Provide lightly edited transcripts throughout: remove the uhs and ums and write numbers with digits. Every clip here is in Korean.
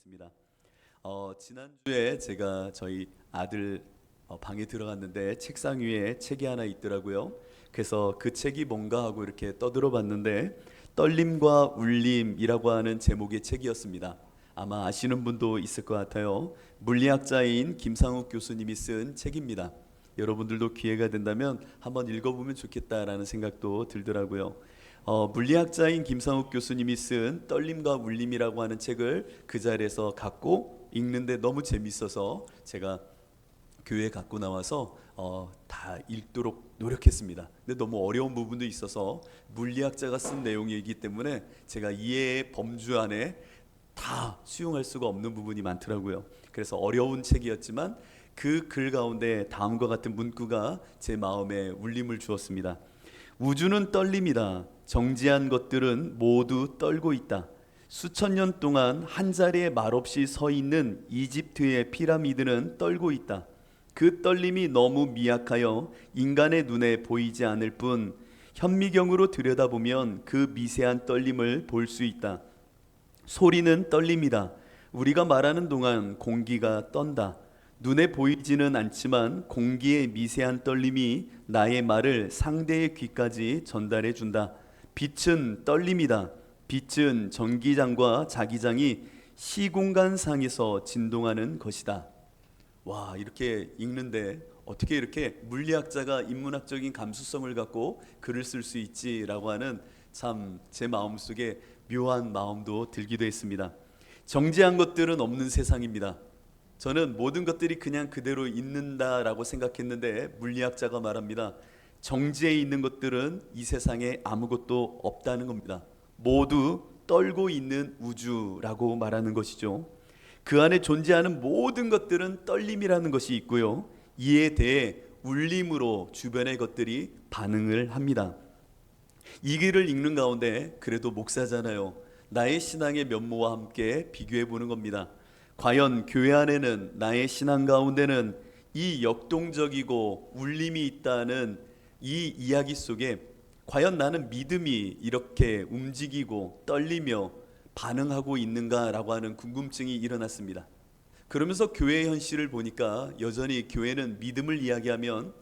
있습니다. 지난주에 제가 저희 아들 방에 들어갔는데 책상 위에 책이 하나 있더라고요. 그래서 그 책이 뭔가 하고 이렇게 떠들어 봤는데 떨림과 울림이라고 하는 제목의 책이었습니다. 아마 아시는 분도 있을 것 같아요. 물리학자인 김상욱 교수님이 쓴 책입니다. 여러분들도 기회가 된다면 한번 읽어보면 좋겠다라는 생각도 들더라고요. 물리학자인 김상욱 교수님이 쓴 떨림과 울림이라고 하는 책을 그 자리에서 갖고 읽는데 너무 재밌어서 제가 교회에 갖고 나와서 다 읽도록 노력했습니다. 근데 너무 어려운 부분도 있어서 물리학자가 쓴 내용이기 때문에 제가 이해의 범주 안에 다 수용할 수가 없는 부분이 많더라고요. 그래서 어려운 책이었지만 그 글 가운데 다음과 같은 문구가 제 마음에 울림을 주었습니다. 우주는 떨립니다. 정지한 것들은 모두 떨고 있다. 수천 년 동안 한 자리에 말없이 서 있는 이집트의 피라미드는 떨고 있다. 그 떨림이 너무 미약하여 인간의 눈에 보이지 않을 뿐 현미경으로 들여다보면 그 미세한 떨림을 볼 수 있다. 소리는 떨립니다. 우리가 말하는 동안 공기가 떤다. 눈에 보이지는 않지만 공기의 미세한 떨림이 나의 말을 상대의 귀까지 전달해 준다. 빛은 떨림이다. 빛은 전기장과 자기장이 시공간상에서 진동하는 것이다. 와, 이렇게 읽는데 어떻게 이렇게 물리학자가 인문학적인 감수성을 갖고 글을 쓸 수 있지라고 하는 참 제 마음속에 묘한 마음도 들기도 했습니다. 정지한 것들은 없는 세상입니다. 저는 모든 것들이 그냥 그대로 있는다라고 생각했는데 물리학자가 말합니다. 정지해 있는 것들은 이 세상에 아무것도 없다는 겁니다. 모두 떨고 있는 우주라고 말하는 것이죠. 그 안에 존재하는 모든 것들은 떨림이라는 것이 있고요. 이에 대해 울림으로 주변의 것들이 반응을 합니다. 이 글을 읽는 가운데 그래도 목사잖아요. 나의 신앙의 면모와 함께 비교해 보는 겁니다. 과연 교회 안에는 나의 신앙 가운데는 이 역동적이고 울림이 있다는 이 이야기 속에 과연 나는 믿음이 이렇게 움직이고 떨리며 반응하고 있는가라고 하는 궁금증이 일어났습니다. 그러면서 교회의 현실을 보니까 여전히 교회는 믿음을 이야기하면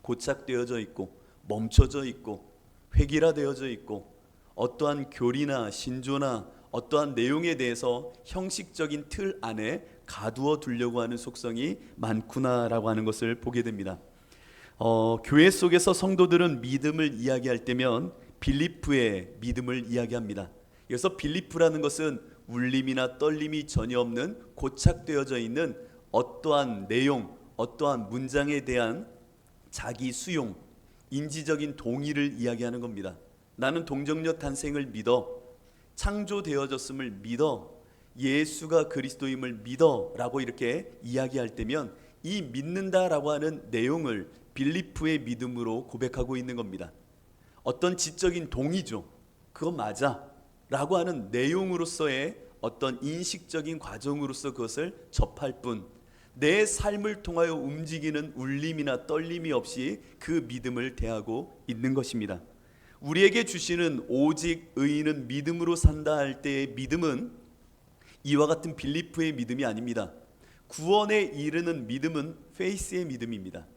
고착되어져 있고 멈춰져 있고 획일화되어져 있고 어떠한 교리나 신조나 어떠한 내용에 대해서 형식적인 틀 안에 가두어 두려고 하는 속성이 많구나라고 하는 것을 보게 됩니다. 교회 속에서 성도들은 믿음을 이야기할 때면 빌리프의 믿음을 이야기합니다. 그래서 빌리프라는 것은 울림이나 떨림이 전혀 없는 고착되어져 있는 어떠한 내용, 어떠한 문장에 대한 자기 수용, 인지적인 동의를 이야기하는 겁니다. 나는 동정녀 탄생을 믿어, 창조되어졌음을 믿어, 예수가 그리스도임을 믿어 라고 이렇게 이야기할 때면 이 믿는다라고 하는 내용을 빌리프의 믿음으로 고백하고 있는 겁니다. 어떤 지적인 동의죠. 그거 맞아 라고 하는 내용으로서의 어떤 인식적인 과정으로서 그것을 접할 뿐 내 삶을 통하여 움직이는 울림이나 떨림이 없이 그 믿음을 대하고 있는 것입니다. 우리에게 주시는 오직 의인은 믿음으로 산다 할 때의 믿음은 이와 같은 빌리프의 믿음이 아닙니다. 구원에 이르는 믿음은 페이스의 믿음입니다.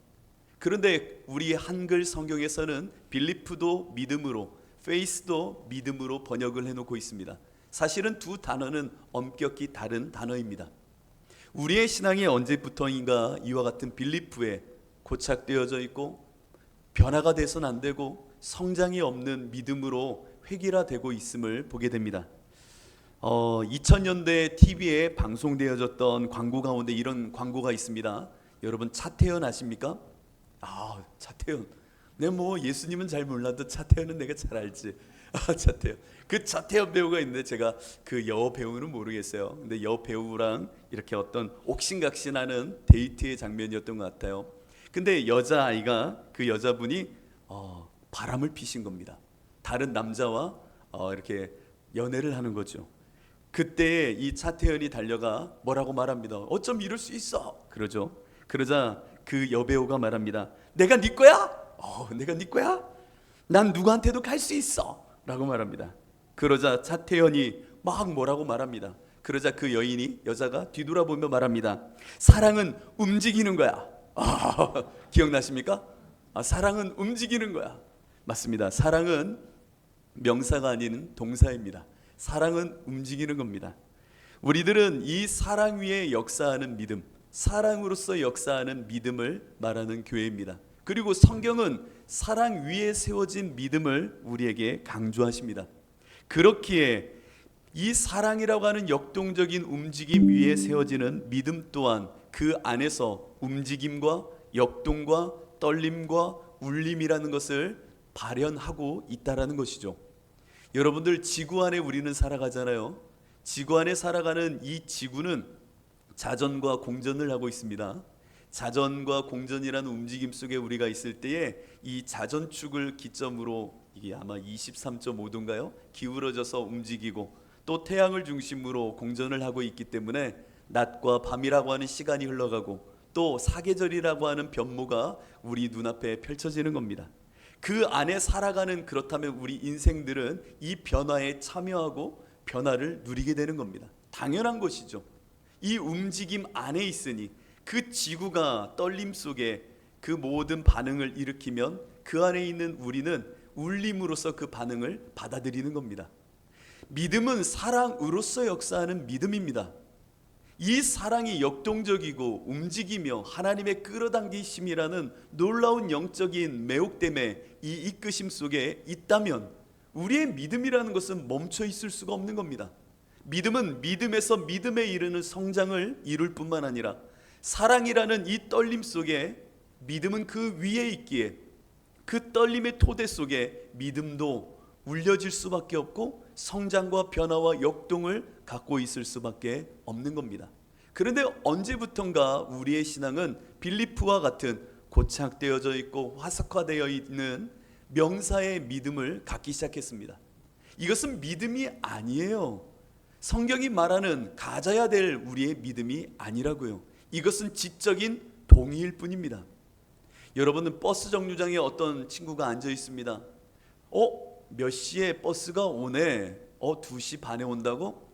그런데 우리 한글 성경에서는 빌리프도 믿음으로, 페이스도 믿음으로 번역을 해놓고 있습니다. 사실은 두 단어는 엄격히 다른 단어입니다. 우리의 신앙이 언제부터인가 이와 같은 빌리프에 고착되어져 있고 변화가 돼서는 안 되고 성장이 없는 믿음으로 획일화되고 있음을 보게 됩니다. 2000년대 TV에 방송되어졌던 광고 가운데 이런 광고가 있습니다. 여러분 차태현 아십니까? 차태현. 내 예수님은 잘 몰라도 차태현은 내가 잘 알지. 차태현. 그 차태현 배우가 있는데 제가 그 여우 배우는 모르겠어요. 근데 여우 배우랑 이렇게 어떤 옥신각신하는 데이트의 장면이었던 것 같아요. 근데 여자아이가 그 여자분이 바람을 피신 겁니다. 다른 남자와 이렇게 연애를 하는 거죠. 그때 이 차태현이 달려가 뭐라고 말합니다. 어쩜 이럴 수 있어? 그러죠. 그러자 그 여배우가 말합니다. 내가 네 거야? 내가 네 거야? 난 누구한테도 갈 수 있어 라고 말합니다. 그러자 차태현이 막 뭐라고 말합니다. 그러자 그 여자가 뒤돌아보며 말합니다. 사랑은 움직이는 거야. 기억나십니까? 사랑은 움직이는 거야. 맞습니다. 사랑은 명사가 아닌 동사입니다. 사랑은 움직이는 겁니다. 우리들은 이 사랑 위에 역사하는 믿음, 사랑으로서 역사하는 믿음을 말하는 교회입니다. 그리고 성경은 사랑 위에 세워진 믿음을 우리에게 강조하십니다. 그렇기에 이 사랑이라고 하는 역동적인 움직임 위에 세워지는 믿음 또한 그 안에서 움직임과 역동과 떨림과 울림이라는 것을 발현하고 있다라는 것이죠. 여러분들, 지구 안에 우리는 살아가잖아요. 지구 안에 살아가는 이 지구는 자전과 공전을 하고 있습니다. 자전과 공전이라는 움직임 속에 우리가 있을 때에 이 자전축을 기점으로 이게 아마 23.5도인가요? 기울어져서 움직이고 또 태양을 중심으로 공전을 하고 있기 때문에 낮과 밤이라고 하는 시간이 흘러가고 또 사계절이라고 하는 변모가 우리 눈앞에 펼쳐지는 겁니다. 그 안에 살아가는, 그렇다면 우리 인생들은 이 변화에 참여하고 변화를 누리게 되는 겁니다. 당연한 것이죠. 이 움직임 안에 있으니 그 지구가 떨림 속에 그 모든 반응을 일으키면 그 안에 있는 우리는 울림으로써 그 반응을 받아들이는 겁니다. 믿음은 사랑으로서 역사하는 믿음입니다. 이 사랑이 역동적이고 움직이며 하나님의 끌어당기심이라는 놀라운 영적인 매혹됨에 이 이끄심 속에 있다면 우리의 믿음이라는 것은 멈춰 있을 수가 없는 겁니다. 믿음은 믿음에서 믿음에 이르는 성장을 이룰 뿐만 아니라 사랑이라는 이 떨림 속에 믿음은 그 위에 있기에 그 떨림의 토대 속에 믿음도 울려질 수밖에 없고 성장과 변화와 역동을 갖고 있을 수밖에 없는 겁니다. 그런데 언제부턴가 우리의 신앙은 빌리프와 같은 고착되어져 있고 화석화되어 있는 명사의 믿음을 갖기 시작했습니다. 이것은 믿음이 아니에요. 성경이 말하는 가져야 될 우리의 믿음이 아니라고요. 이것은 지적인 동의일 뿐입니다. 여러분은 버스 정류장에 어떤 친구가 앉아 있습니다. 몇 시에 버스가 오네. 2시 반에 온다고?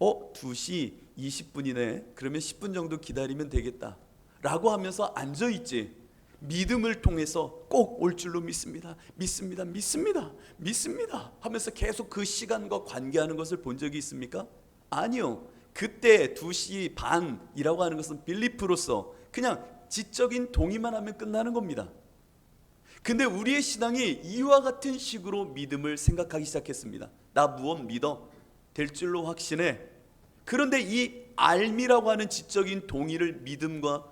2시 20분이네. 그러면 10분 정도 기다리면 되겠다 라고 하면서 앉아 있지. 믿음을 통해서 꼭 올 줄로 믿습니다. 믿습니다. 믿습니다. 믿습니다 하면서 계속 그 시간과 관계하는 것을 본 적이 있습니까? 아니요. 그때 2시 반이라고 하는 것은 빌리프로서 그냥 지적인 동의만 하면 끝나는 겁니다. 근데 우리의 신앙이 이와 같은 식으로 믿음을 생각하기 시작했습니다. 나 무엇 믿어? 될 줄로 확신해. 그런데 이 알미라고 하는 지적인 동의를 믿음과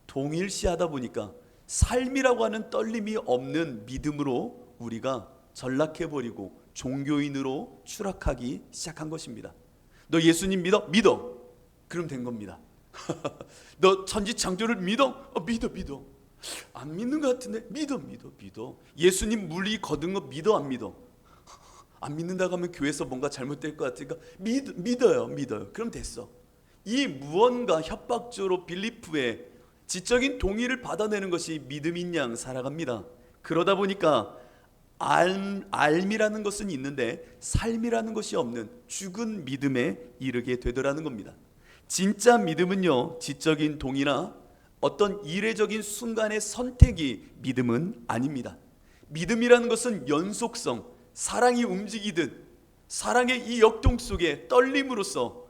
동일시하다 보니까 삶이라고 하는 떨림이 없는 믿음으로 우리가 전락해버리고 종교인으로 추락하기 시작한 것입니다. 너 예수님 믿어? 믿어. 그럼 된 겁니다. 너 천지창조를 믿어? 믿어. 안 믿는 것 같은데? 믿어. 예수님 물리 거둔 거 믿어? 안 믿어? 안 믿는다고 하면 교회에서 뭔가 잘못될 것 같으니까 믿어요. 그럼 됐어. 이 무언가 협박조로 빌리프의 지적인 동의를 받아내는 것이 믿음인 양 살아갑니다. 그러다 보니까 알미라는 것은 있는데 삶이라는 것이 없는 죽은 믿음에 이르게 되더라는 겁니다. 진짜 믿음은요, 지적인 동의나 어떤 이례적인 순간의 선택이 믿음은 아닙니다. 믿음이라는 것은 연속성, 사랑이 움직이듯 사랑의 이 역동 속에 떨림으로써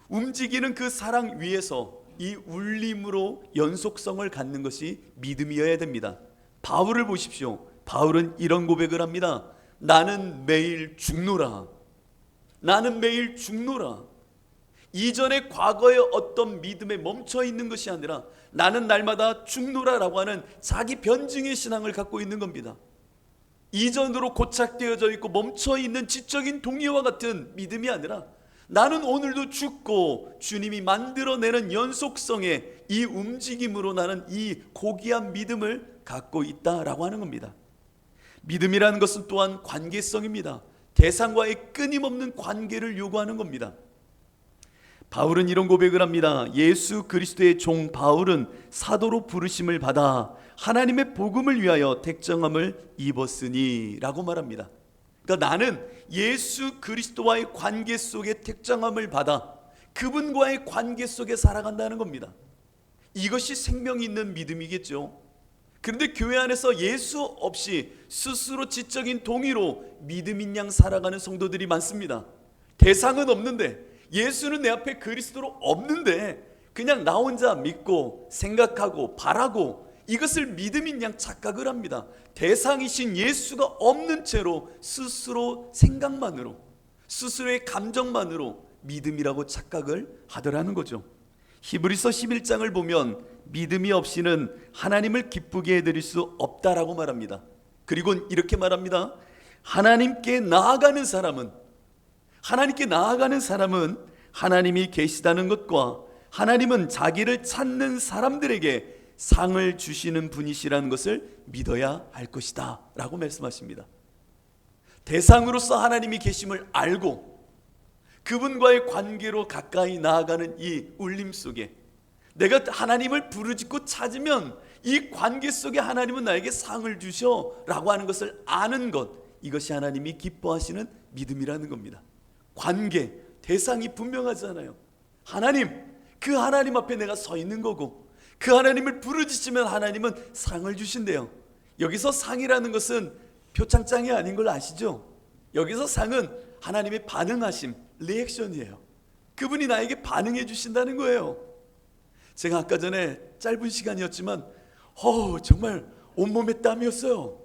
움직이는 그 사랑 위에서 이 울림으로 연속성을 갖는 것이 믿음이어야 됩니다. 바울을 보십시오. 바울은 이런 고백을 합니다. 나는 매일 죽노라. 이전의 과거의 어떤 믿음에 멈춰 있는 것이 아니라 나는 날마다 죽노라라고 하는 자기 변증의 신앙을 갖고 있는 겁니다. 이전으로 고착되어져 있고 멈춰 있는 지적인 동의와 같은 믿음이 아니라 나는 오늘도 죽고 주님이 만들어내는 연속성의 이 움직임으로 나는 이 고귀한 믿음을 갖고 있다라고 하는 겁니다. 믿음이라는 것은 또한 관계성입니다. 대상과의 끊임없는 관계를 요구하는 겁니다. 바울은 이런 고백을 합니다. 예수 그리스도의 종 바울은 사도로 부르심을 받아 하나님의 복음을 위하여 택정함을 입었으니 라고 말합니다. 그러니까 나는 예수 그리스도와의 관계 속에 택정함을 받아 그분과의 관계 속에 살아간다는 겁니다. 이것이 생명이 있는 믿음이겠죠. 그런데 교회 안에서 예수 없이 스스로 지적인 동의로 믿음인 양 살아가는 성도들이 많습니다. 대상은 없는데, 예수는 내 앞에 그리스도로 없는데 그냥 나 혼자 믿고 생각하고 바라고 이것을 믿음인 양 착각을 합니다. 대상이신 예수가 없는 채로 스스로 생각만으로, 스스로의 감정만으로 믿음이라고 착각을 하더라는 거죠. 히브리서 11장을 보면 믿음이 없이는 하나님을 기쁘게 해드릴 수 없다라고 말합니다. 그리고 이렇게 말합니다. 하나님께 나아가는 사람은 하나님이 계시다는 것과 하나님은 자기를 찾는 사람들에게 상을 주시는 분이시라는 것을 믿어야 할 것이다 라고 말씀하십니다. 대상으로서 하나님이 계심을 알고 그분과의 관계로 가까이 나아가는 이 울림 속에 내가 하나님을 부르짖고 찾으면 이 관계 속에 하나님은 나에게 상을 주셔 라고 하는 것을 아는 것, 이것이 하나님이 기뻐하시는 믿음이라는 겁니다. 관계, 대상이 분명하잖아요. 하나님, 그 하나님 앞에 내가 서 있는 거고 그 하나님을 부르짖으면 하나님은 상을 주신대요. 여기서 상이라는 것은 표창장이 아닌 걸 아시죠? 여기서 상은 하나님의 반응하심, 리액션이에요. 그분이 나에게 반응해 주신다는 거예요. 제가 아까 전에 짧은 시간이었지만 정말 온몸에 땀이었어요.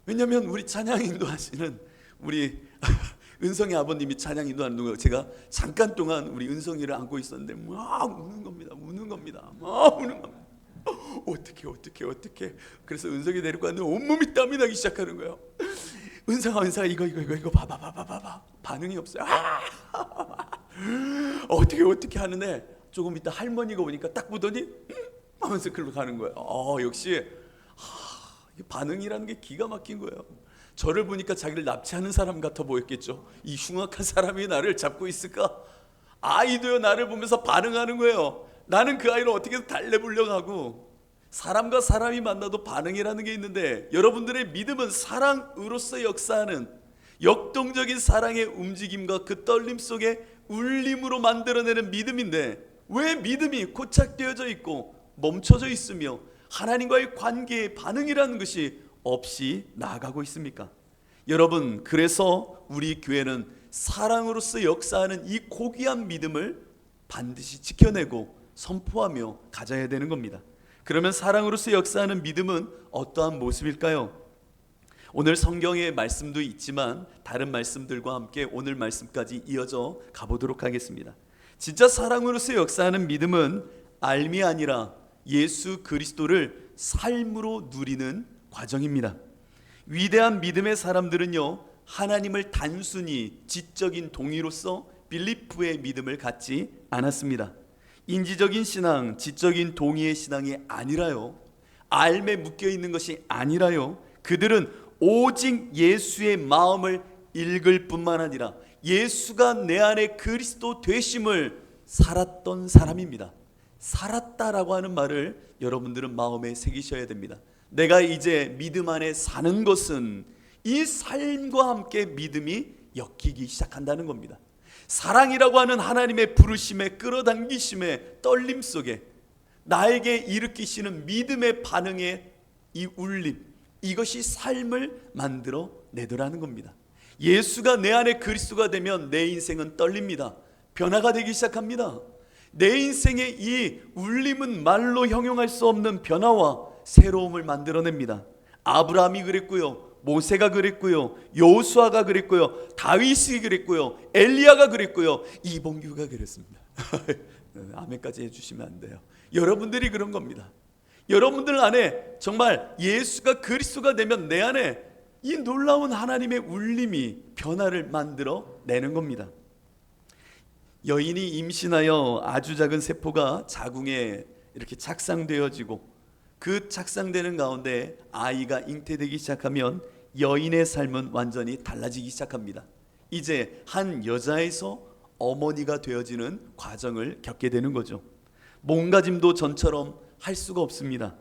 왜냐하면 우리 찬양 인도하시는 우리 은성이 아버님이 찬양 인도하는 동안 제가 잠깐 동안 우리 은성이를 안고 있었는데 막 우는 겁니다. 막 우는 겁니다. 어떻게. 그래서 은성이 데리고 왔는데 온몸이 땀이 나기 시작하는 거예요. 은성아 이거 봐봐. 반응이 없어요. 어떻게 하는데 조금 이따 할머니가 오니까 딱 보더니 하면서 글로 가는 거예요. 역시 반응이라는 게 기가 막힌 거예요. 저를 보니까 자기를 납치하는 사람 같아 보였겠죠. 이 흉악한 사람이 나를 잡고 있을까? 아이도요 나를 보면서 반응하는 거예요. 나는 그 아이를 어떻게든 달래보려고 하고, 사람과 사람이 만나도 반응이라는 게 있는데 여러분들의 믿음은 사랑으로서 역사하는 역동적인 사랑의 움직임과 그 떨림 속에 울림으로 만들어내는 믿음인데, 왜 믿음이 고착되어져 있고 멈춰져 있으며 하나님과의 관계의 반응이라는 것이 없이 나아가고 있습니까? 여러분, 그래서 우리 교회는 사랑으로서 역사하는 이 고귀한 믿음을 반드시 지켜내고 선포하며 가져야 되는 겁니다. 그러면 사랑으로서 역사하는 믿음은 어떠한 모습일까요? 오늘 성경의 말씀도 있지만 다른 말씀들과 함께 오늘 말씀까지 이어져 가보도록 하겠습니다. 진짜 사랑으로서 역사하는 믿음은 알미 아니라 예수 그리스도를 삶으로 누리는 과정입니다. 위대한 믿음의 사람들은요, 하나님을 단순히 지적인 동의로서 빌리프의 믿음을 갖지 않았습니다. 인지적인 신앙, 지적인 동의의 신앙이 아니라요, 알매 묶여 있는 것이 아니라요, 그들은 오직 예수의 마음을 읽을 뿐만 아니라 예수가 내 안에 그리스도 되심을 살았던 사람입니다. 살았다라고 하는 말을 여러분들은 마음에 새기셔야 됩니다. 내가 이제 믿음 안에 사는 것은 이 삶과 함께 믿음이 엮이기 시작한다는 겁니다. 사랑이라고 하는 하나님의 부르심에, 끌어당기심에, 떨림 속에 나에게 일으키시는 믿음의 반응의 이 울림, 이것이 삶을 만들어 내더라는 겁니다. 예수가 내 안에 그리스도가 되면 내 인생은 떨립니다. 변화가 되기 시작합니다. 내 인생의 이 울림은 말로 형용할 수 없는 변화와 새로움을 만들어냅니다. 아브라함이 그랬고요, 모세가 그랬고요, 여호수아가 그랬고요, 다윗이 그랬고요, 엘리야가 그랬고요, 이봉규가 그랬습니다. 아멘까지 해주시면 안 돼요. 여러분들이 그런 겁니다. 여러분들 안에 정말 예수가 그리스도가 되면 내 안에 이 놀라운 하나님의 울림이 변화를 만들어 내는 겁니다. 여인이 임신하여 아주 작은 세포가 자궁에 이렇게 착상되어지고 그 착상되는 가운데 아이가 잉태되기 시작하면 여인의 삶은 완전히 달라지기 시작합니다. 이제 한 여자에서 어머니가 되어지는 과정을 겪게 되는 거죠. 몸가짐도 전처럼 할 수가 없습니다.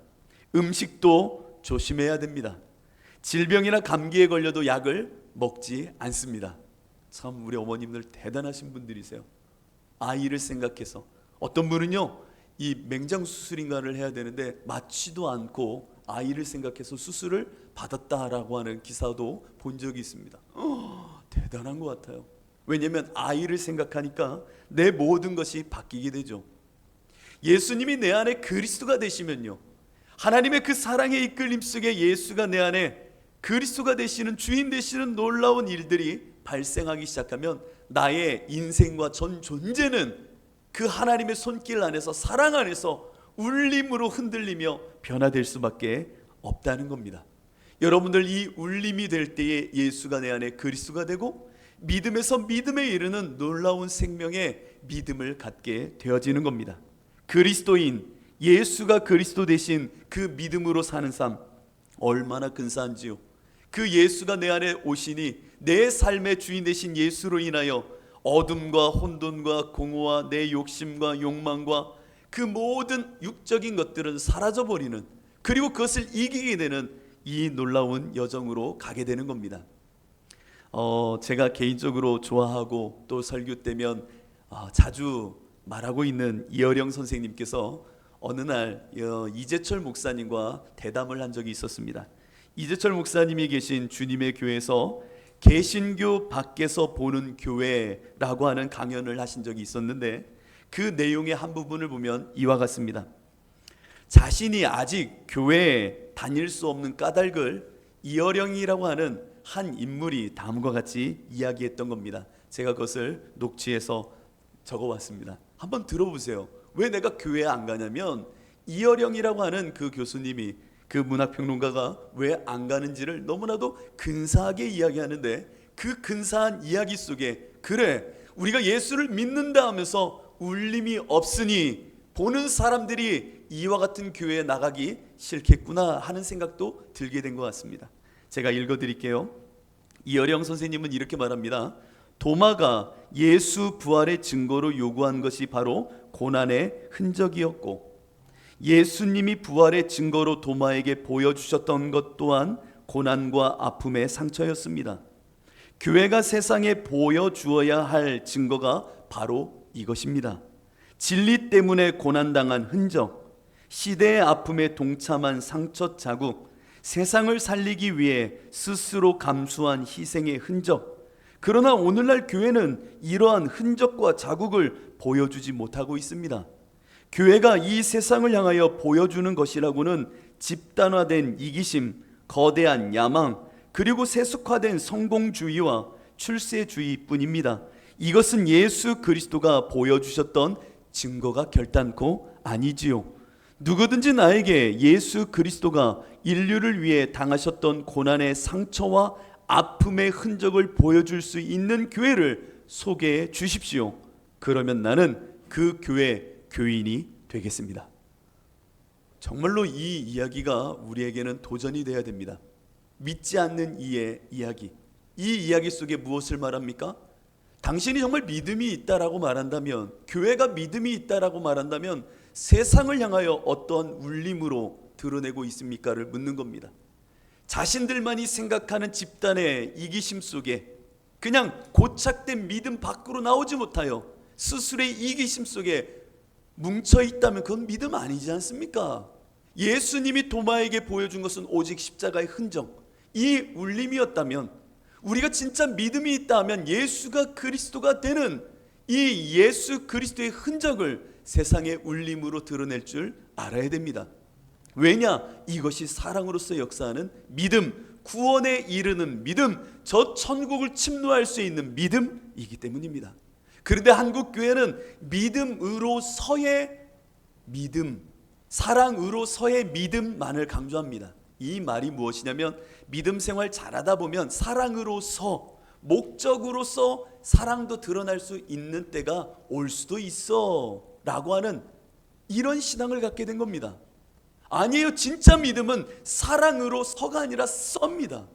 음식도 조심해야 됩니다. 질병이나 감기에 걸려도 약을 먹지 않습니다. 참 우리 어머님들 대단하신 분들이세요. 아이를 생각해서. 어떤 분은요, 이 맹장 수술인가를 해야 되는데 맞지도 않고 아이를 생각해서 수술을 받았다라고 하는 기사도 본 적이 있습니다. 대단한 것 같아요. 왜냐하면 아이를 생각하니까 내 모든 것이 바뀌게 되죠. 예수님이 내 안에 그리스도가 되시면요, 하나님의 그 사랑의 이끌림 속에 예수가 내 안에 그리스도가 되시는, 주인 되시는 놀라운 일들이 발생하기 시작하면 나의 인생과 전 존재는 그 하나님의 손길 안에서, 사랑 안에서 울림으로 흔들리며 변화될 수밖에 없다는 겁니다. 여러분들, 이 울림이 될 때에 예수가 내 안에 그리스도가 되고 믿음에서 믿음에 이르는 놀라운 생명의 믿음을 갖게 되어지는 겁니다. 그리스도인, 예수가 그리스도 되신 그 믿음으로 사는 삶, 얼마나 근사한지요. 그 예수가 내 안에 오시니 내 삶의 주인 되신 예수로 인하여 어둠과 혼돈과 공허와 내 욕심과 욕망과 그 모든 육적인 것들은 사라져버리는, 그리고 그것을 이기게 되는 이 놀라운 여정으로 가게 되는 겁니다. 제가 개인적으로 좋아하고 또 설교 때면 자주 말하고 있는 이어령 선생님께서 어느 날 이재철 목사님과 대담을 한 적이 있었습니다. 이재철 목사님이 계신 주님의 교회에서 개신교 밖에서 보는 교회라고 하는 강연을 하신 적이 있었는데, 그 내용의 한 부분을 보면 이와 같습니다. 자신이 아직 교회에 다닐 수 없는 까닭을 이어령이라고 하는 한 인물이 다음과 같이 이야기했던 겁니다. 제가 그것을 녹취해서 적어왔습니다. 한번 들어보세요. 왜 내가 교회에 안 가냐면, 이어령이라고 하는 그 교수님이, 그 문학평론가가 왜 안 가는지를 너무나도 근사하게 이야기하는데, 그 근사한 이야기 속에 그래, 우리가 예수를 믿는다 하면서 울림이 없으니 보는 사람들이 이와 같은 교회에 나가기 싫겠구나 하는 생각도 들게 된 것 같습니다. 제가 읽어드릴게요. 이어령 선생님은 이렇게 말합니다. 도마가 예수 부활의 증거로 요구한 것이 바로 고난의 흔적이었고, 예수님이 부활의 증거로 도마에게 보여주셨던 것 또한 고난과 아픔의 상처였습니다. 교회가 세상에 보여주어야 할 증거가 바로 이것입니다. 진리 때문에 고난당한 흔적, 시대의 아픔에 동참한 상처 자국, 세상을 살리기 위해 스스로 감수한 희생의 흔적. 그러나 오늘날 교회는 이러한 흔적과 자국을 보여주지 못하고 있습니다. 교회가 이 세상을 향하여 보여주는 것이라고는 집단화된 이기심, 거대한 야망, 그리고 세속화된 성공주의와 출세주의뿐입니다. 이것은 예수 그리스도가 보여주셨던 증거가 결단코 아니지요. 누구든지 나에게 예수 그리스도가 인류를 위해 당하셨던 고난의 상처와 아픔의 흔적을 보여줄 수 있는 교회를 소개해 주십시오. 그러면 나는 그 교회 교인이 되겠습니다. 정말로 이 이야기가 우리에게는 도전이 되어야 됩니다. 믿지 않는 이의 이야기, 이 이야기 속에 무엇을 말합니까? 당신이 정말 믿음이 있다라고 말한다면, 교회가 믿음이 있다라고 말한다면 세상을 향하여 어떤 울림으로 드러내고 있습니까를 묻는 겁니다. 자신들만이 생각하는 집단의 이기심 속에 그냥 고착된 믿음 밖으로 나오지 못하여 스스로의 이기심 속에 뭉쳐 있다면 그건 믿음 아니지 않습니까? 예수님이 도마에게 보여준 것은 오직 십자가의 흔적, 이 울림이었다면, 우리가 진짜 믿음이 있다 하면 예수가 그리스도가 되는 이 예수 그리스도의 흔적을 세상의 울림으로 드러낼 줄 알아야 됩니다. 왜냐? 이것이 사랑으로서 역사하는 믿음, 구원에 이르는 믿음, 저 천국을 침노할 수 있는 믿음이기 때문입니다. 그런데 한국 교회는 믿음으로서의 믿음, 사랑으로서의 믿음만을 강조합니다. 이 말이 무엇이냐면, 믿음 생활 잘하다 보면 사랑으로서, 목적으로서 사랑도 드러날 수 있는 때가 올 수도 있어 라고 하는 이런 신앙을 갖게 된 겁니다. 아니에요. 진짜 믿음은 사랑으로서가 아니라 썹니다.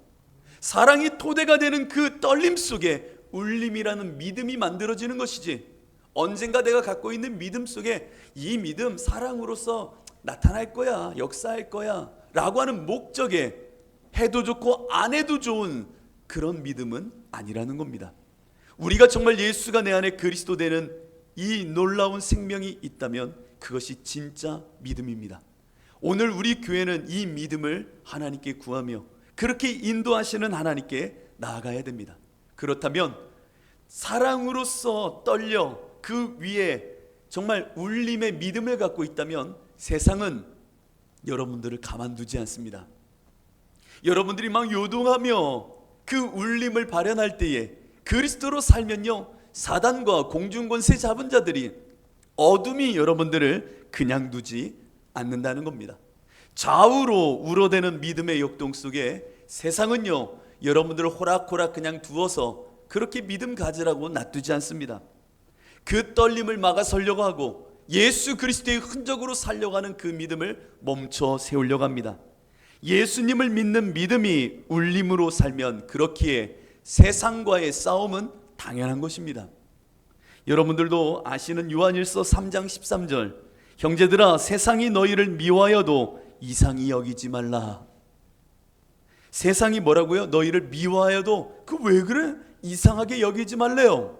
사랑이 토대가 되는 그 떨림 속에 울림이라는 믿음이 만들어지는 것이지, 언젠가 내가 갖고 있는 믿음 속에 이 믿음 사랑으로서 나타날 거야, 역사할 거야 라고 하는 목적에 해도 좋고 안 해도 좋은 그런 믿음은 아니라는 겁니다. 우리가 정말 예수가 내 안에 그리스도 되는 이 놀라운 생명이 있다면 그것이 진짜 믿음입니다. 오늘 우리 교회는 이 믿음을 하나님께 구하며 그렇게 인도하시는 하나님께 나아가야 됩니다. 그렇다면 사랑으로서 떨려 그 위에 정말 울림의 믿음을 갖고 있다면 세상은 여러분들을 가만두지 않습니다. 여러분들이 막 요동하며 그 울림을 발현할 때에 그리스도로 살면요, 사단과 공중권세 잡은 자들이, 어둠이 여러분들을 그냥 두지 않는다는 겁니다. 좌우로 우러대는 믿음의 역동 속에 세상은요, 여러분들을 호락호락 그냥 두어서 그렇게 믿음 가지라고 놔두지 않습니다. 그 떨림을 막아서려고 하고 예수 그리스도의 흔적으로 살려고 하는 그 믿음을 멈춰 세우려고 합니다. 예수님을 믿는 믿음이 울림으로 살면 그렇기에 세상과의 싸움은 당연한 것입니다. 여러분들도 아시는 요한일서 3장 13절, 형제들아 세상이 너희를 미워하여도 이상히 여기지 말라. 세상이 뭐라고요? 너희를 미워하여도 그 왜 그래? 이상하게 여기지 말래요.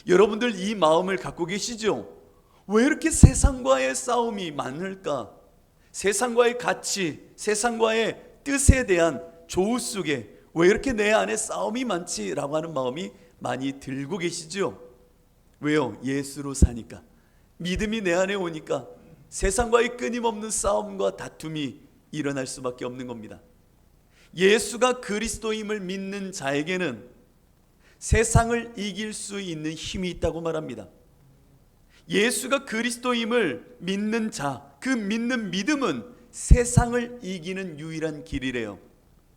여러분들 이 마음을 갖고 계시죠? 왜 이렇게 세상과의 싸움이 많을까? 세상과의 가치, 세상과의 뜻에 대한 조우 속에 왜 이렇게 내 안에 싸움이 많지라고 하는 마음이 많이 들고 계시죠? 왜요? 예수로 사니까, 믿음이 내 안에 오니까 세상과의 끊임없는 싸움과 다툼이 일어날 수밖에 없는 겁니다. 예수가 그리스도임을 믿는 자에게는 세상을 이길 수 있는 힘이 있다고 말합니다. 예수가 그리스도임을 믿는 자, 그 믿는 믿음은 세상을 이기는 유일한 길이래요.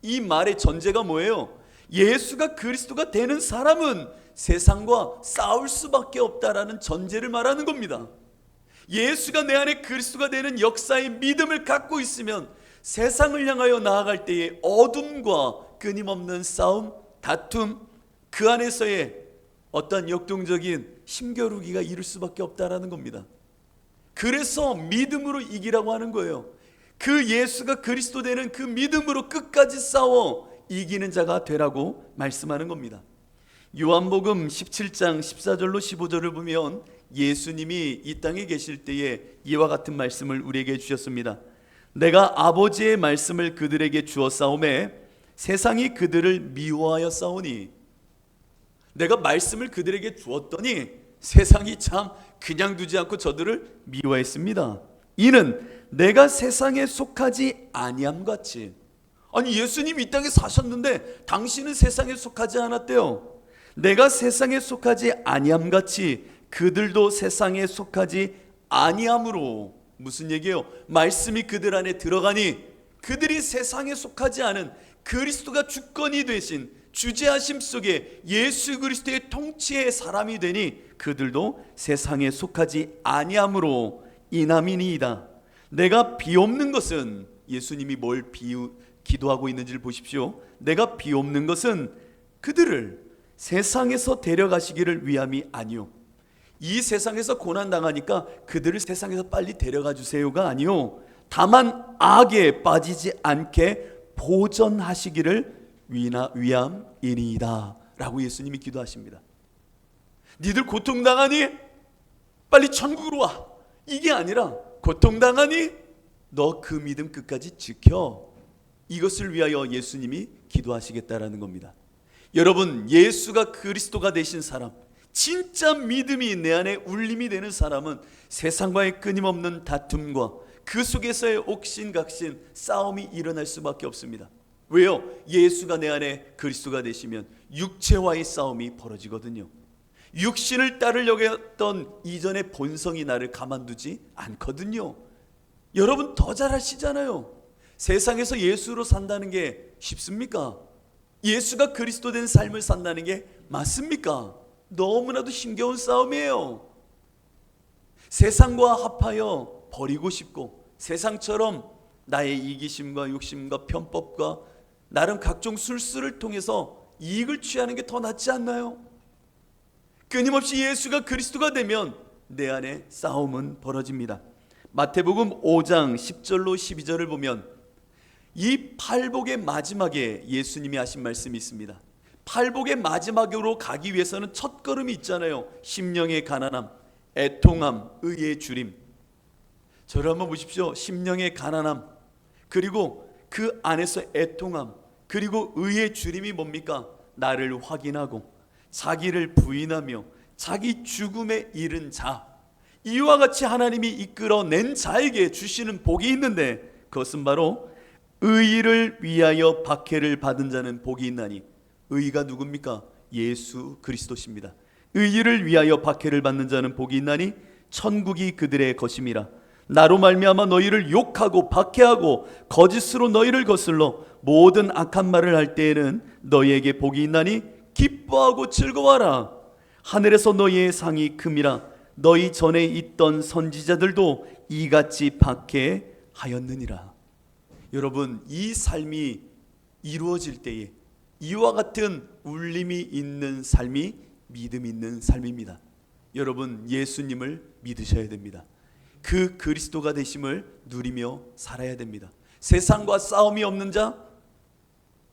이 말의 전제가 뭐예요? 예수가 그리스도가 되는 사람은 세상과 싸울 수밖에 없다라는 전제를 말하는 겁니다. 예수가 내 안에 그리스도가 되는 역사의 믿음을 갖고 있으면 세상을 향하여 나아갈 때에 어둠과 끊임없는 싸움, 다툼, 그 안에서의 어떤 역동적인 힘겨루기가 이룰 수밖에 없다라는 겁니다. 그래서 믿음으로 이기라고 하는 거예요. 그 예수가 그리스도 되는 그 믿음으로 끝까지 싸워 이기는 자가 되라고 말씀하는 겁니다. 요한복음 17장 14절로 15절을 보면 예수님이 이 땅에 계실 때에 이와 같은 말씀을 우리에게 주셨습니다. 내가 아버지의 말씀을 그들에게 주었사오매 세상이 그들을 미워하여 싸우니, 내가 말씀을 그들에게 주었더니 세상이 참 그냥 두지 않고 저들을 미워했습니다. 이는 내가 세상에 속하지 아니함같이. 아니, 예수님이 이 땅에 사셨는데 당신은 세상에 속하지 않았대요. 내가 세상에 속하지 아니함같이 그들도 세상에 속하지 아니함으로. 무슨 얘기예요? 말씀이 그들 안에 들어가니 그들이 세상에 속하지 않은 그리스도가 주권이 되신 주재하심 속에 예수 그리스도의 통치의 사람이 되니 그들도 세상에 속하지 아니함으로 이남이니이다. 내가 비옵는 것은, 예수님이 뭘 기도하고 있는지를 보십시오. 내가 비옵는 것은 그들을 세상에서 데려가시기를 위함이 아니요, 이 세상에서 고난당하니까 그들을 세상에서 빨리 데려가 주세요가 아니요, 다만 악에 빠지지 않게 보전하시기를 위함이니이다 라고 예수님이 기도하십니다. 니들 고통당하니? 빨리 천국으로 와, 이게 아니라 고통당하니? 너 그 믿음 끝까지 지켜. 이것을 위하여 예수님이 기도하시겠다라는 겁니다. 여러분, 예수가 그리스도가 되신 사람, 진짜 믿음이 내 안에 울림이 되는 사람은 세상과의 끊임없는 다툼과 그 속에서의 옥신각신 싸움이 일어날 수밖에 없습니다. 왜요? 예수가 내 안에 그리스도가 되시면 육체와의 싸움이 벌어지거든요. 육신을 따르려고 했던 이전의 본성이 나를 가만두지 않거든요. 여러분 더 잘 아시잖아요. 세상에서 예수로 산다는 게 쉽습니까? 예수가 그리스도 된 삶을 산다는 게 맞습니까? 너무나도 힘겨운 싸움이에요. 세상과 합하여 버리고 싶고 세상처럼 나의 이기심과 욕심과 편법과 나름 각종 술수를 통해서 이익을 취하는 게 더 낫지 않나요? 끊임없이 예수가 그리스도가 되면 내 안에 싸움은 벌어집니다. 마태복음 5장 10절로 12절을 보면 이 팔복의 마지막에 예수님이 하신 말씀이 있습니다. 팔복의 마지막으로 가기 위해서는 첫걸음이 있잖아요. 심령의 가난함, 애통함, 의의 주림. 저를 한번 보십시오. 심령의 가난함, 그리고 그 안에서 애통함, 그리고 의의 주림이 뭡니까? 나를 확인하고 자기를 부인하며 자기 죽음에 이른 자, 이와 같이 하나님이 이끌어낸 자에게 주시는 복이 있는데, 그것은 바로 의를 위하여 박해를 받은 자는 복이 있나니. 의가 누굽니까? 예수 그리스도십니다. 의를 위하여 박해를 받는 자는 복이 있나니 천국이 그들의 것임이라. 나로 말미암아 너희를 욕하고 박해하고 거짓으로 너희를 거슬러 모든 악한 말을 할 때에는 너희에게 복이 있나니 기뻐하고 즐거워하라. 하늘에서 너희의 상이 큼이라. 너희 전에 있던 선지자들도 이같이 박해하였느니라. 여러분, 이 삶이 이루어질 때에 이와 같은 울림이 있는 삶이 믿음 있는 삶입니다. 여러분, 예수님을 믿으셔야 됩니다. 그 그리스도가 되심을 누리며 살아야 됩니다. 세상과 싸움이 없는 자,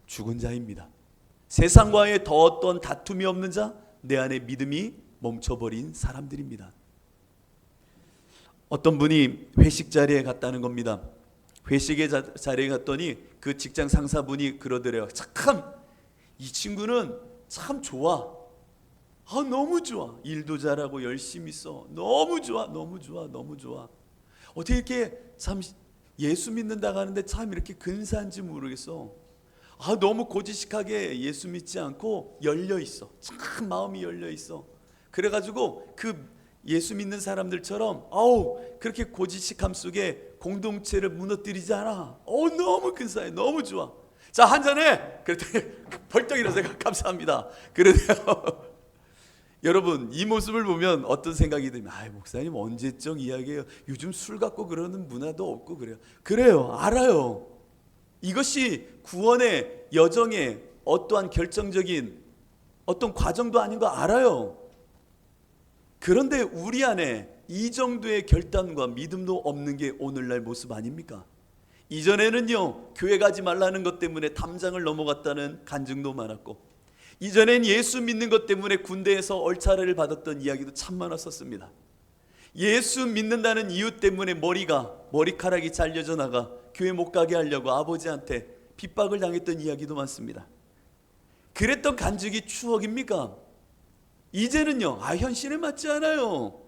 죽은 자입니다. 세상과의 더 어떤 다툼이 없는 자, 내 안에 믿음이 멈춰버린 사람들입니다. 어떤 분이 회식 자리에 갔다는 겁니다. 회식의 자리에 갔더니 그 직장 상사분이 그러더래요. 참, 이 친구는 참 좋아. 너무 좋아. 일도 잘하고 열심히 써. 너무 좋아, 너무 좋아, 너무 좋아. 어떻게 이렇게 참 예수 믿는다고 하는데 참 이렇게 근사한지 모르겠어. 너무 고지식하게 예수 믿지 않고 열려 있어. 참 마음이 열려 있어. 그래가지고 그 예수 믿는 사람들처럼 그렇게 고지식함 속에 공동체를 무너뜨리지 않아. 너무 근사해, 너무 좋아. 자, 한잔해. 그랬더니 벌떡 일어서 감사합니다. 그러네요. 여러분, 이 모습을 보면 어떤 생각이 들면, 목사님 언제적 이야기예요? 요즘 술 갖고 그러는 문화도 없고 그래요. 그래요, 알아요. 이것이 구원의 여정의 어떠한 결정적인 어떤 과정도 아닌 거 알아요. 그런데 우리 안에 이 정도의 결단과 믿음도 없는 게 오늘날 모습 아닙니까? 이전에는요, 교회 가지 말라는 것 때문에 담장을 넘어갔다는 간증도 많았고, 이전엔 예수 믿는 것 때문에 군대에서 얼차례를 받았던 이야기도 참 많았었습니다. 예수 믿는다는 이유 때문에 머리카락이 잘려져 나가 교회 못 가게 하려고 아버지한테 핍박을 당했던 이야기도 많습니다. 그랬던 간증이 추억입니까? 이제는요, 현실에 맞지 않아요.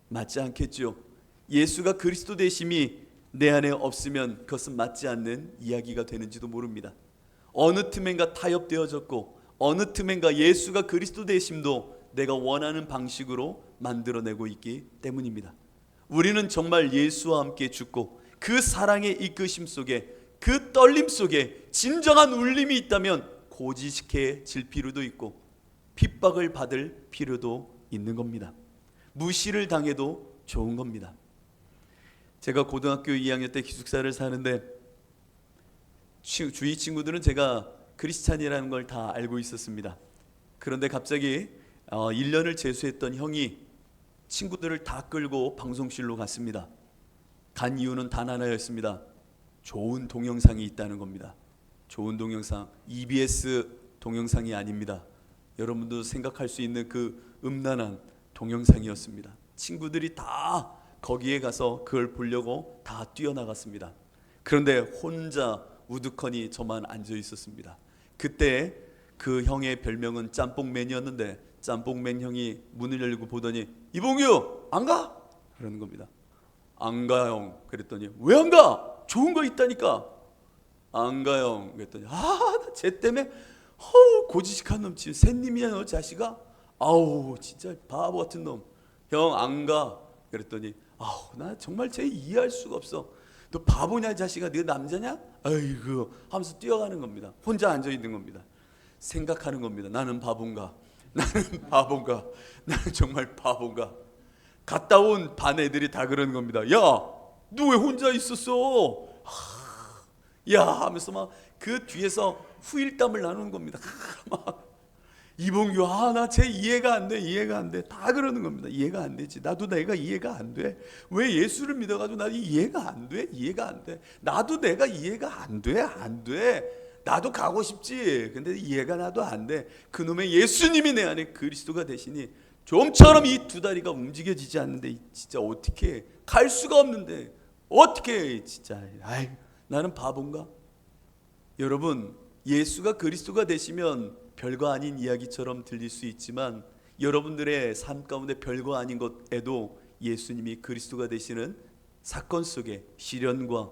맞지 않겠죠. 예수가 그리스도 되심이 내 안에 없으면 그것은 맞지 않는 이야기가 되는지도 모릅니다. 어느 틈엔가 타협되어졌고, 어느 틈엔가 예수가 그리스도 되심도 내가 원하는 방식으로 만들어내고 있기 때문입니다. 우리는 정말 예수와 함께 죽고 그 사랑의 이끄심 속에, 그 떨림 속에 진정한 울림이 있다면 고지식해질 필요도 있고 핍박을 받을 필요도 있는 겁니다. 무시를 당해도 좋은 겁니다. 제가 고등학교 2학년 때 기숙사를 사는데 주위 친구들은 제가 크리스찬이라는 걸 다 알고 있었습니다. 그런데 갑자기 1년을 재수했던 형이 친구들을 다 끌고 방송실로 갔습니다. 간 이유는 단 하나였습니다. 좋은 동영상이 있다는 겁니다. 좋은 동영상, EBS 동영상이 아닙니다. 여러분도 생각할 수 있는 그 음란한 동영상이었습니다. 친구들이 다 거기에 가서 그걸 보려고 다 뛰어나갔습니다. 그런데 혼자 우두커니 저만 앉아 있었습니다. 그때 그 형의 별명은 짬뽕맨이었는데, 짬뽕맨 형이 문을 열고 보더니 이봉규 안 가? 그러는 겁니다. 안 가 형. 그랬더니 왜 안 가? 좋은 거 있다니까. 안 가 형. 그랬더니 쟤 때문에 고지식한 놈, 지금 샌님이야 너 자식아? 진짜 바보 같은 놈. 형 안 가. 그랬더니 나 정말 쟤 이해할 수가 없어. 너 바보냐 자식아? 네가 남자냐? 아이고 하면서 뛰어가는 겁니다. 혼자 앉아 있는 겁니다. 생각하는 겁니다. 나는 바본가? 나는 바본가? 나는 정말 바본가? 갔다 온 반 애들이 다 그러는 겁니다. 야, 너 왜 혼자 있었어? 야 하면서 막 그 뒤에서 후일담을 나누는 겁니다. 막 이봉규 나 쟤 이해가 안 돼, 이해가 안 돼. 다 그러는 겁니다. 이해가 안 되지. 나도 내가 이해가 안 돼. 왜 예수를 믿어가지고 나 이해가 안 돼, 이해가 안 돼. 나도 내가 이해가 안 돼, 안 돼. 나도 가고 싶지. 근데 이해가 나도 안 돼. 그놈의 예수님이 내 안에 그리스도가 되시니 좀처럼 이 두 다리가 움직여지지 않는데 진짜 어떻게 갈 수가 없는데 어떻게 진짜 나는 바본가? 여러분, 예수가 그리스도가 되시면 별거 아닌 이야기처럼 들릴 수 있지만 여러분들의 삶 가운데 별거 아닌 것에도 예수님이 그리스도가 되시는 사건 속에 시련과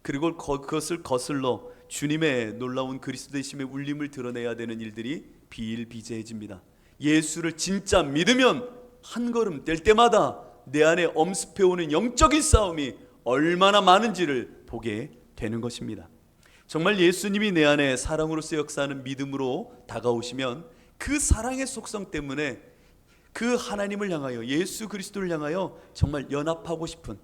그리고 그것을 거슬러 주님의 놀라운 그리스도 되심의 울림을 드러내야 되는 일들이 비일비재해집니다. 예수를 진짜 믿으면 한 걸음 뗄 때마다 내 안에 엄습해오는 영적인 싸움이 얼마나 많은지를 보게 되는 것입니다. 정말 예수님이 내 안에 사랑으로서 역사하는 믿음으로 다가오시면 그 사랑의 속성 때문에 그 하나님을 향하여, 예수 그리스도를 향하여 정말 연합하고 싶은,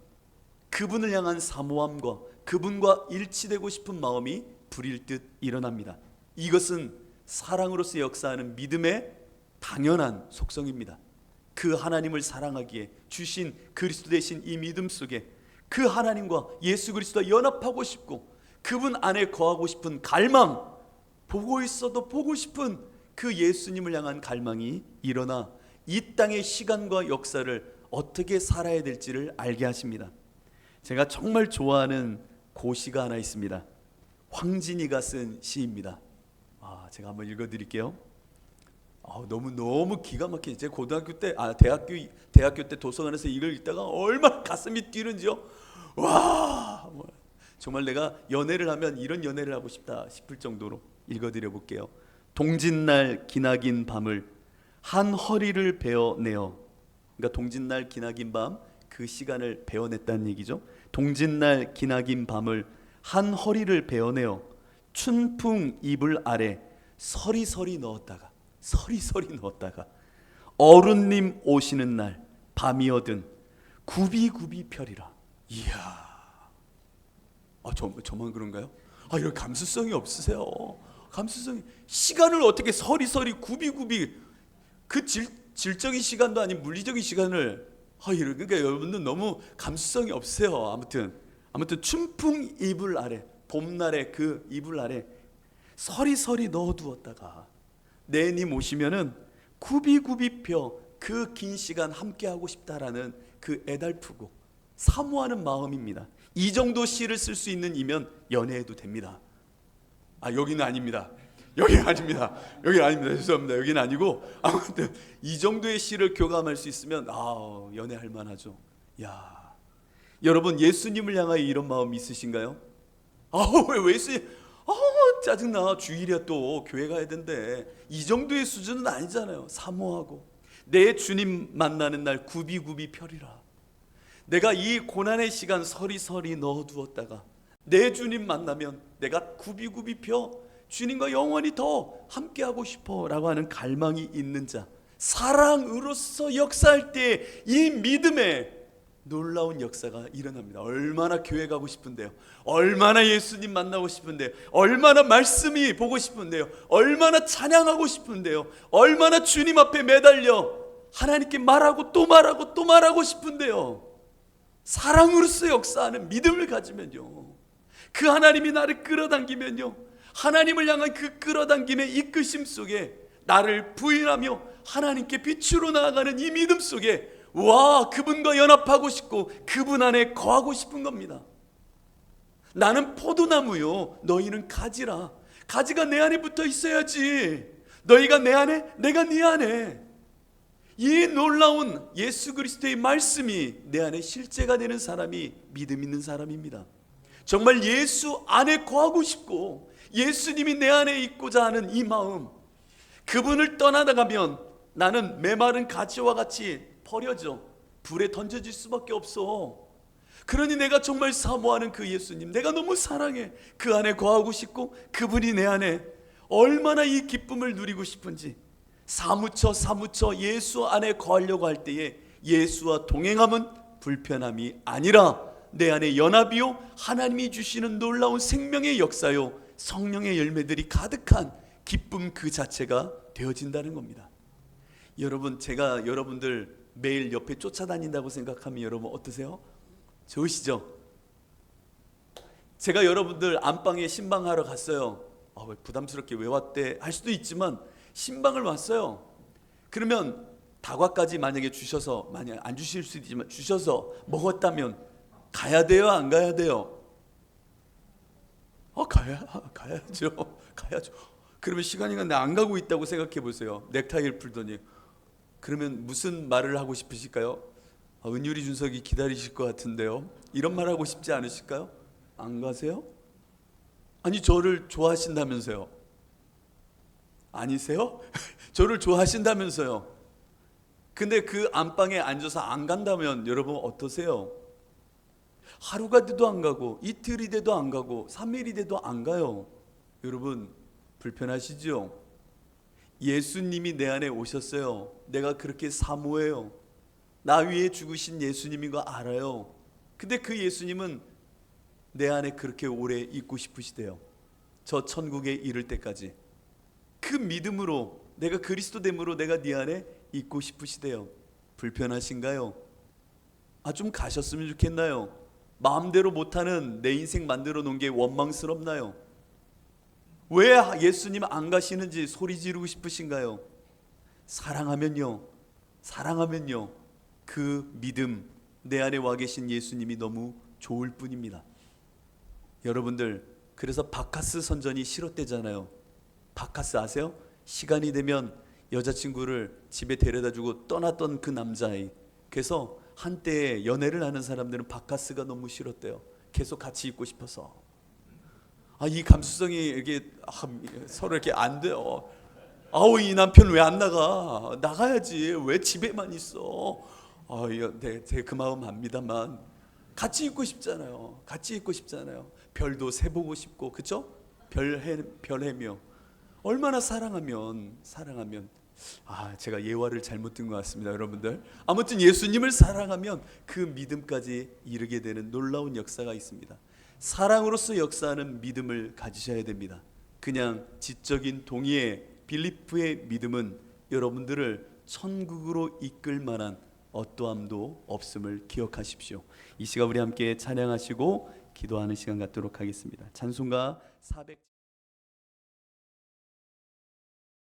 그분을 향한 사모함과 그분과 일치되고 싶은 마음이 불일 듯 일어납니다. 이것은 사랑으로서 역사하는 믿음의 당연한 속성입니다. 그 하나님을 사랑하기에 주신 그리스도 되신 이 믿음 속에 그 하나님과 예수 그리스도와 연합하고 싶고 그분 안에 거하고 싶은 갈망, 보고 있어도 보고 싶은 그 예수님을 향한 갈망이 일어나 이 땅의 시간과 역사를 어떻게 살아야 될지를 알게 하십니다. 제가 정말 좋아하는 고시가 하나 있습니다. 황진이가 쓴 시입니다. 제가 한번 읽어드릴게요. 너무 기가 막히죠. 제가 고등학교 때, 대학교 때 도서관에서 이걸 읽다가 얼마나 가슴이 뛰는지요. 와, 정말 내가 연애를 하면 이런 연애를 하고 싶다 싶을 정도로 읽어드려 볼게요. 동짓날 기나긴 밤을 한 허리를 베어내어, 그러니까 동짓날 기나긴 밤, 그 시간을 베어냈다는 얘기죠. 동짓날 기나긴 밤을 한 허리를 베어내어 춘풍 이불 아래 서리서리 넣었다가 어른님 오시는 날 밤이어든 굽이굽이 펴리라. 이야, 저만 그런가요? 이런 감수성이 없으세요. 감수성이, 시간을 어떻게 서리서리 굽이굽이, 그 질적인 시간도 아닌 물리적인 시간을, 그러니까 여러분들 너무 감수성이 없으세요. 아무튼 춘풍 이불 아래, 봄날에 그 이불 아래 서리서리 넣어두었다가 내님 오시면은 굽이굽이 펴 그 긴 시간 함께하고 싶다라는 그 애달프고 사모하는 마음입니다. 이 정도 시를 쓸 수 있는 이면 연애해도 됩니다. 여기는 아닙니다. 여기는 아닙니다. 죄송합니다. 여기는 아니고, 아무튼 이 정도의 시를 교감할 수 있으면 연애할 만하죠. 야, 여러분, 예수님을 향하여 이런 마음 있으신가요? 왜 예수님, 짜증나. 주일이야, 또 교회 가야 된대. 이 정도의 수준은 아니잖아요. 사모하고 내 주님 만나는 날 굽이굽이 펴리라. 내가 이 고난의 시간 서리서리 넣어두었다가 내 주님 만나면 내가 굽이굽이 펴 주님과 영원히 더 함께하고 싶어 라고 하는 갈망이 있는 자, 사랑으로서 역사할 때 이 믿음의 놀라운 역사가 일어납니다. 얼마나 교회 가고 싶은데요, 얼마나 예수님 만나고 싶은데요, 얼마나 말씀이 보고 싶은데요, 얼마나 찬양하고 싶은데요, 얼마나 주님 앞에 매달려 하나님께 말하고 또 말하고 또 말하고 싶은데요. 사랑으로서 역사하는 믿음을 가지면요, 그 하나님이 나를 끌어당기면요, 하나님을 향한 그 끌어당김의 이끄심 속에 나를 부인하며 하나님께 빛으로 나아가는 이 믿음 속에 그분과 연합하고 싶고 그분 안에 거하고 싶은 겁니다. 나는 포도나무요, 너희는 가지라. 가지가 내 안에 붙어 있어야지. 너희가 내 안에, 내가 네 안에. 이 놀라운 예수 그리스도의 말씀이 내 안에 실제가 되는 사람이 믿음 있는 사람입니다. 정말 예수 안에 거하고 싶고 예수님이 내 안에 있고자 하는 이 마음, 그분을 떠나가면 나는 메마른 가지와 같이 버려져 불에 던져질 수밖에 없어. 그러니 내가 정말 사모하는 그 예수님, 내가 너무 사랑해. 그 안에 거하고 싶고 그분이 내 안에 얼마나 이 기쁨을 누리고 싶은지 사무쳐 예수 안에 거하려고 할 때에 예수와 동행함은 불편함이 아니라 내 안에 연합이요, 하나님이 주시는 놀라운 생명의 역사요, 성령의 열매들이 가득한 기쁨 그 자체가 되어진다는 겁니다. 여러분, 제가 여러분들 매일 옆에 쫓아다닌다고 생각하면 여러분 어떠세요? 좋으시죠? 제가 여러분들 안방에 신방하러 갔어요. 왜 부담스럽게 왜 왔대 할 수도 있지만 신방을 왔어요. 그러면 다과까지 만약에 주셔서, 만약 안 주실 수도 있지만 주셔서 먹었다면 가야 돼요, 안 가야 돼요? 가야죠. 가야죠. 그러면 시간이 갔는데 안 가고 있다고 생각해 보세요. 넥타이를 풀더니. 그러면 무슨 말을 하고 싶으실까요? 은율이 준석이 기다리실 것 같은데요. 이런 말 하고 싶지 않으실까요? 안 가세요? 아니, 저를 좋아하신다면서요. 아니세요? 저를 좋아하신다면서요. 근데 그 안방에 앉아서 안 간다면 여러분 어떠세요? 하루가 돼도 안 가고, 이틀이 돼도 안 가고, 3일이 돼도 안 가요. 여러분 불편하시죠? 예수님이 내 안에 오셨어요. 내가 그렇게 사모해요. 나 위에 죽으신 예수님인 거 알아요. 근데 그 예수님은 내 안에 그렇게 오래 있고 싶으시대요. 저 천국에 이를 때까지. 그 믿음으로, 내가 그리스도됨으로 내가 네 안에 있고 싶으시대요. 불편하신가요? 좀 가셨으면 좋겠나요? 마음대로 못하는 내 인생 만들어 놓은 게 원망스럽나요? 왜 예수님 안 가시는지 소리 지르고 싶으신가요? 사랑하면요, 그 믿음, 내 안에 와 계신 예수님이 너무 좋을 뿐입니다. 여러분들, 그래서 바카스 선전이 싫었대잖아요. 바카스 아세요? 시간이 되면 여자친구를 집에 데려다주고 떠났던 그 남자아이. 그래서 한때 연애를 하는 사람들은 바카스가 너무 싫었대요. 계속 같이 있고 싶어서. 이 감수성이 이렇게 서로 이렇게 안 돼요. 이 남편 왜 안 나가? 나가야지. 왜 집에만 있어? 제 그 마음 압니다만 같이 있고 싶잖아요. 같이 있고 싶잖아요. 별도 세보고 싶고, 그렇죠? 별해며 얼마나 사랑하면. 제가 예화를 잘못 든 것 같습니다, 여러분들. 아무튼 예수님을 사랑하면 그 믿음까지 이르게 되는 놀라운 역사가 있습니다. 사랑으로서 역사하는 믿음을 가지셔야 됩니다. 그냥 지적인 동의의 빌리프의 믿음은 여러분들을 천국으로 이끌 만한 어떠함도 없음을 기억하십시오. 이 시간 우리 함께 찬양하시고 기도하는 시간 갖도록 하겠습니다. 찬송가 400